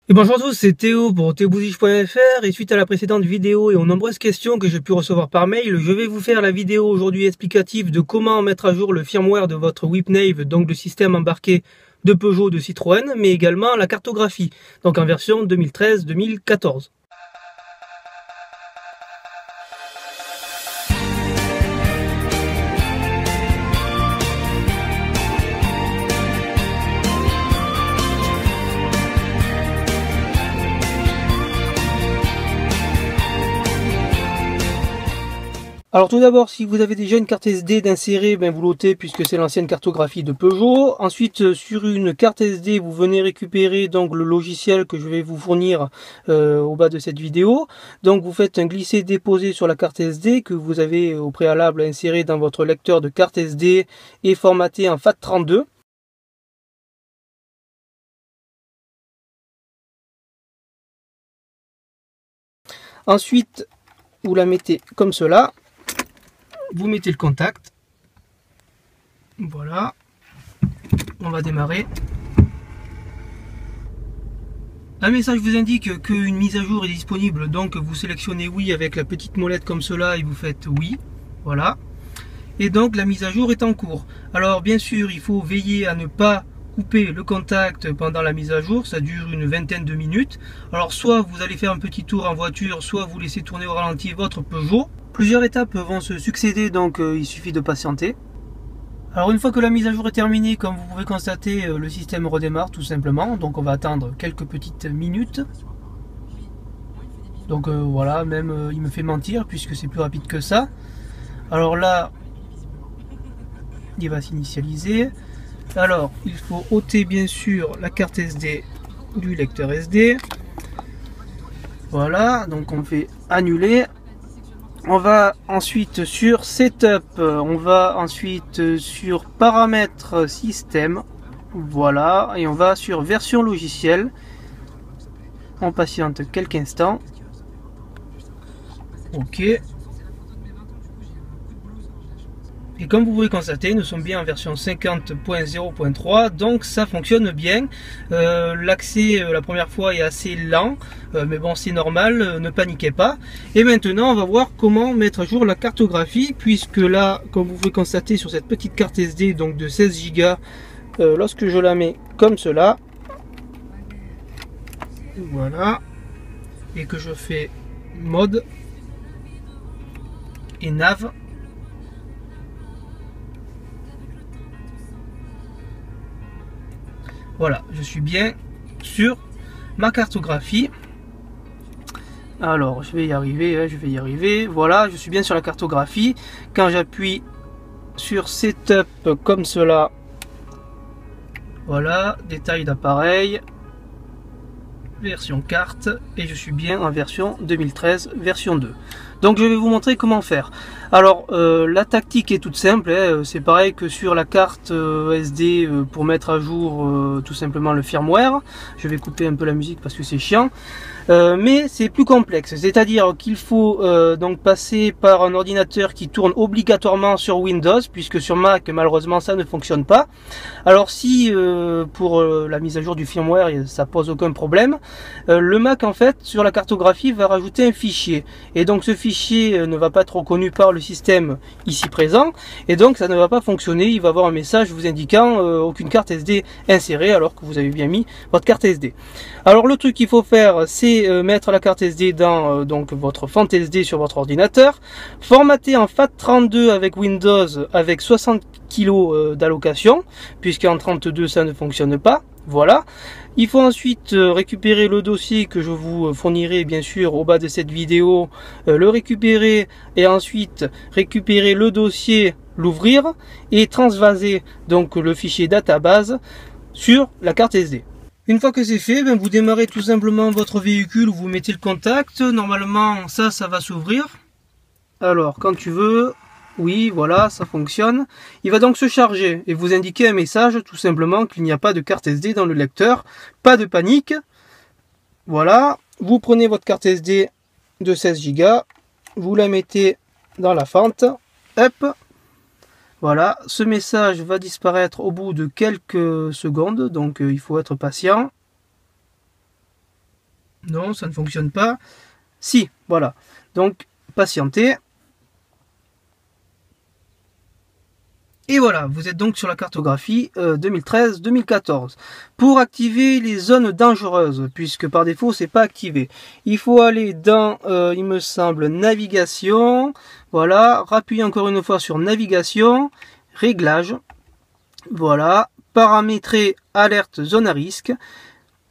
Et bonjour à tous, c'est Théo pour théobouzige.fr et suite à la précédente vidéo et aux nombreuses questions que j'ai pu recevoir par mail, je vais vous faire la vidéo aujourd'hui explicative de comment mettre à jour le firmware de votre Whipnave, donc le système embarqué de Peugeot, de Citroën, mais également la cartographie, donc en version 2013-2014. Alors tout d'abord, si vous avez déjà une carte SD d'insérer, vous l'ôtez puisque c'est l'ancienne cartographie de Peugeot. Ensuite, sur une carte SD, vous venez récupérer donc le logiciel que je vais vous fournir au bas de cette vidéo. Donc vous faites un glisser-déposer sur la carte SD que vous avez au préalable inséré dans votre lecteur de carte SD et formaté en FAT32. Ensuite, vous la mettez comme cela. Vous mettez le contact, voilà, on va démarrer. Un message vous indique qu'une mise à jour est disponible, donc vous sélectionnez oui avec la petite molette comme cela et vous faites oui, voilà. Et donc la mise à jour est en cours. Alors bien sûr, il faut veiller à ne pas couper le contact pendant la mise à jour, ça dure une vingtaine de minutes. Alors soit vous allez faire un petit tour en voiture, soit vous laissez tourner au ralenti votre Peugeot. Plusieurs étapes vont se succéder, donc il suffit de patienter. Alors une fois que la mise à jour est terminée, comme vous pouvez constater, le système redémarre tout simplement. Donc on va attendre quelques petites minutes. Donc voilà, même il me fait mentir puisque c'est plus rapide que ça. Alors là, il va s'initialiser. Alors il faut ôter bien sûr la carte SD du lecteur SD. Voilà, donc on fait annuler. On va ensuite sur Setup, on va ensuite sur Paramètres système, voilà, et on va sur Version logicielle. On patiente quelques instants. Ok. Et comme vous pouvez constater, nous sommes bien en version 50.0.3, donc ça fonctionne bien. L'accès la première fois est assez lent, mais bon c'est normal, ne paniquez pas. Et maintenant on va voir comment mettre à jour la cartographie, puisque là, comme vous pouvez constater sur cette petite carte SD donc de 16 Go, lorsque je la mets comme cela, voilà, et que je fais mode et nav, voilà, je suis bien sur ma cartographie. Alors, je vais y arriver, Voilà, je suis bien sur la cartographie. Quand j'appuie sur Setup comme cela, voilà, détail d'appareil, version carte, et je suis bien en version 2013, version 2. Donc je vais vous montrer comment faire. Alors la tactique est toute simple, hein, c'est pareil que sur la carte SD pour mettre à jour tout simplement le firmware. Je vais couper un peu la musique parce que c'est chiant. Mais c'est plus complexe, c'est-à-dire qu'il faut donc passer par un ordinateur qui tourne obligatoirement sur Windows, puisque sur Mac malheureusement ça ne fonctionne pas. Alors si pour la mise à jour du firmware ça pose aucun problème, le Mac en fait sur la cartographie va rajouter un fichier, et donc ce fichier ne va pas être reconnu par le système ici présent, et donc ça ne va pas fonctionner. Il va avoir un message vous indiquant aucune carte SD insérée alors que vous avez bien mis votre carte SD. Alors le truc qu'il faut faire, c'est mettre la carte SD dans donc votre fente SD sur votre ordinateur, formater en FAT32 avec Windows avec 60 kg d'allocation, puisqu'en 32 ça ne fonctionne pas. Voilà. Il faut ensuite récupérer le dossier que je vous fournirai bien sûr au bas de cette vidéo, le récupérer et ensuite récupérer le dossier, l'ouvrir et transvaser donc le fichier database sur la carte SD. Une fois que c'est fait, vous démarrez tout simplement votre véhicule, vous mettez le contact. Normalement, ça va s'ouvrir. Alors, quand tu veux, oui, voilà, ça fonctionne. Il va donc se charger et vous indiquer un message tout simplement qu'il n'y a pas de carte SD dans le lecteur. Pas de panique. Voilà, vous prenez votre carte SD de 16 Go, vous la mettez dans la fente. Hop. Voilà, ce message va disparaître au bout de quelques secondes, donc il faut être patient. non, ça ne fonctionne pas. Si, voilà. Donc, patientez. Et voilà, vous êtes donc sur la cartographie 2013-2014. Pour activer les zones dangereuses, puisque par défaut c'est pas activé, il faut aller dans, il me semble, navigation. Voilà, rappuyez encore une fois sur navigation, réglages. Voilà, paramétrer alerte zone à risque.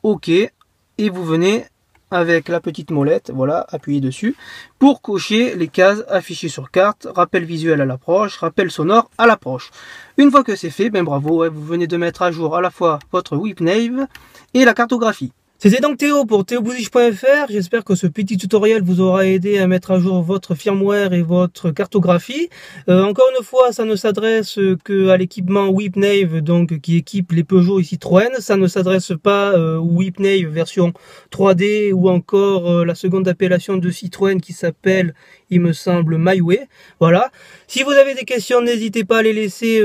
OK, et vous venez avec la petite molette, voilà, appuyez dessus, pour cocher les cases affichées sur carte, rappel visuel à l'approche, rappel sonore à l'approche. Une fois que c'est fait, ben bravo, vous venez de mettre à jour à la fois votre WeepNave et la cartographie. C'était donc Théo pour theobouziche.fr. J'espère que ce petit tutoriel vous aura aidé à mettre à jour votre firmware et votre cartographie. Encore une fois, ça ne s'adresse que à l'équipement WeepNave, donc qui équipe les Peugeot et Citroën. Ça ne s'adresse pas au WeepNave version 3D ou encore la seconde appellation de Citroën qui s'appelle, il me semble, MyWay. Voilà. Si vous avez des questions, n'hésitez pas à les laisser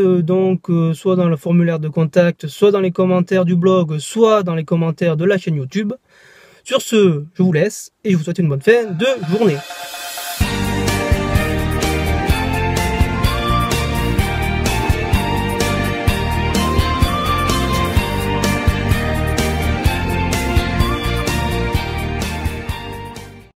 soit dans le formulaire de contact, soit dans les commentaires du blog, soit dans les commentaires de la chaîne YouTube. Sur ce, je vous laisse et je vous souhaite une bonne fin de journée.